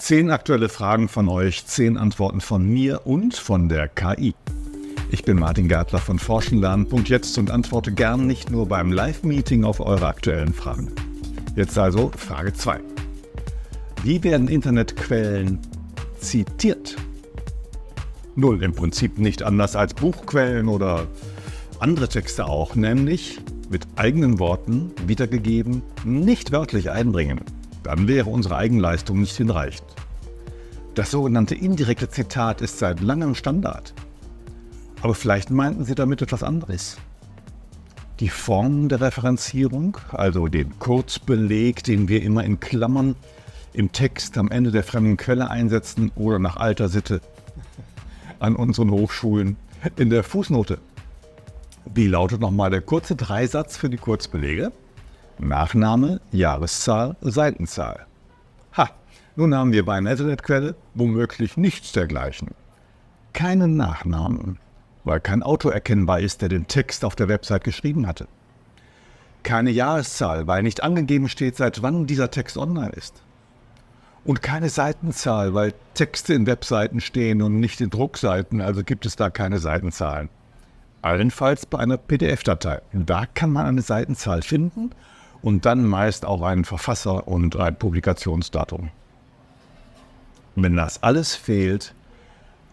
10 aktuelle Fragen von euch, 10 Antworten von mir und von der KI. Ich bin Martin Gärtler von forschenlernen.jetzt und antworte gern nicht nur beim Live-Meeting auf eure aktuellen Fragen. Jetzt also Frage 2. Wie werden Internetquellen zitiert? Null, im Prinzip nicht anders als Buchquellen oder andere Texte auch, nämlich mit eigenen Worten wiedergegeben, nicht wörtlich einbringen. Dann wäre unsere Eigenleistung nicht hinreichend. Das sogenannte indirekte Zitat ist seit langem Standard. Aber vielleicht meinten Sie damit etwas anderes. Die Form der Referenzierung, also den Kurzbeleg, den wir immer in Klammern im Text am Ende der fremden Quelle einsetzen oder nach alter Sitte an unseren Hochschulen in der Fußnote. Wie lautet nochmal der kurze Dreisatz für die Kurzbelege? Nachname, Jahreszahl, Seitenzahl. Nun haben wir bei einer Internetquelle womöglich nichts dergleichen. Keinen Nachnamen, weil kein Autor erkennbar ist, der den Text auf der Website geschrieben hatte. Keine Jahreszahl, weil nicht angegeben steht, seit wann dieser Text online ist. Und keine Seitenzahl, weil Texte in Webseiten stehen und nicht in Druckseiten, also gibt es da keine Seitenzahlen. Allenfalls bei einer PDF-Datei. Da kann man eine Seitenzahl finden und dann meist auch einen Verfasser und ein Publikationsdatum. Wenn das alles fehlt,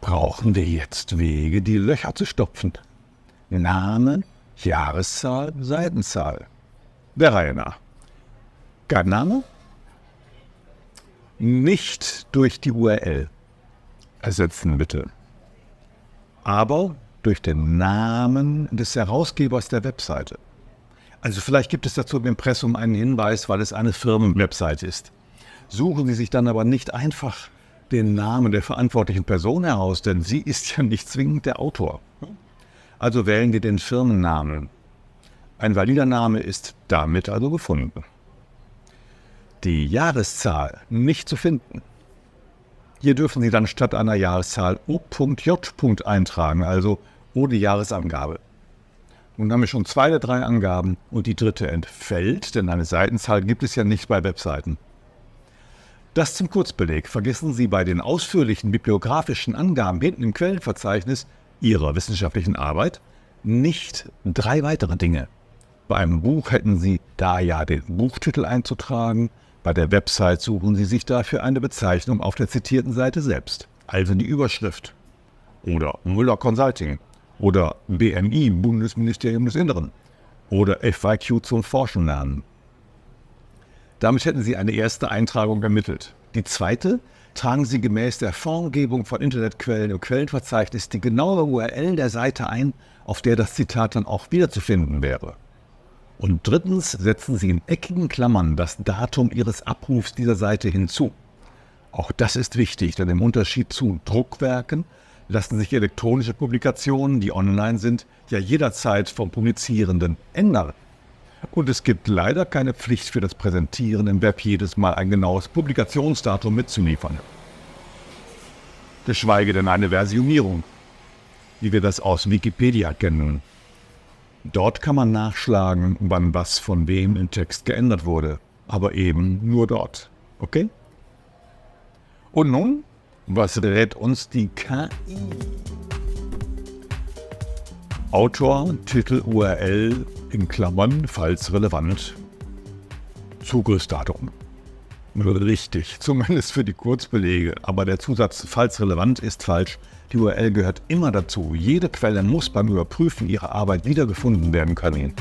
brauchen wir jetzt Wege, die Löcher zu stopfen. Name, Jahreszahl, Seitenzahl. Der Reihe nach. Kein Name? Nicht durch die URL ersetzen, bitte. Aber durch den Namen des Herausgebers der Webseite. Also vielleicht gibt es dazu im Impressum einen Hinweis, weil es eine Firmenwebseite ist. Suchen Sie sich dann aber nicht einfach den Namen der verantwortlichen Person heraus, denn sie ist ja nicht zwingend der Autor. Also wählen wir den Firmennamen. Ein valider Name ist damit also gefunden. Die Jahreszahl nicht zu finden. Hier dürfen Sie dann statt einer Jahreszahl O.J. eintragen, also ohne Jahresangabe. Nun haben wir schon 2 der 3 Angaben und die dritte entfällt, denn eine Seitenzahl gibt es ja nicht bei Webseiten. Das zum Kurzbeleg. Vergessen Sie bei den ausführlichen bibliografischen Angaben hinten im Quellenverzeichnis Ihrer wissenschaftlichen Arbeit nicht 3 weitere Dinge. Bei einem Buch hätten Sie da ja den Buchtitel einzutragen. Bei der Website suchen Sie sich dafür eine Bezeichnung auf der zitierten Seite selbst, also die Überschrift. Oder Müller Consulting. Oder BMI, Bundesministerium des Inneren. Oder FAQ zum Forschen lernen. Damit hätten Sie eine erste Eintragung ermittelt. Die zweite tragen Sie gemäß der Formgebung von Internetquellen im Quellenverzeichnis die genaue URL der Seite ein, auf der das Zitat dann auch wiederzufinden wäre. Und drittens setzen Sie in eckigen Klammern das Datum Ihres Abrufs dieser Seite hinzu. Auch das ist wichtig, denn im Unterschied zu Druckwerken lassen sich elektronische Publikationen, die online sind, ja jederzeit vom Publizierenden ändern. Und es gibt leider keine Pflicht für das Präsentieren im Web jedes Mal ein genaues Publikationsdatum mitzuliefern. Geschweige denn eine Versionierung, wie wir das aus Wikipedia kennen. Dort kann man nachschlagen, wann was von wem im Text geändert wurde, aber eben nur dort. Okay? Und nun, was rät uns die KI? Autor, Titel, URL, in Klammern, falls relevant. Zugriffsdatum. Richtig, zumindest für die Kurzbelege, aber der Zusatz falls relevant ist falsch. Die URL gehört immer dazu. Jede Quelle muss beim Überprüfen ihrer Arbeit wiedergefunden werden können.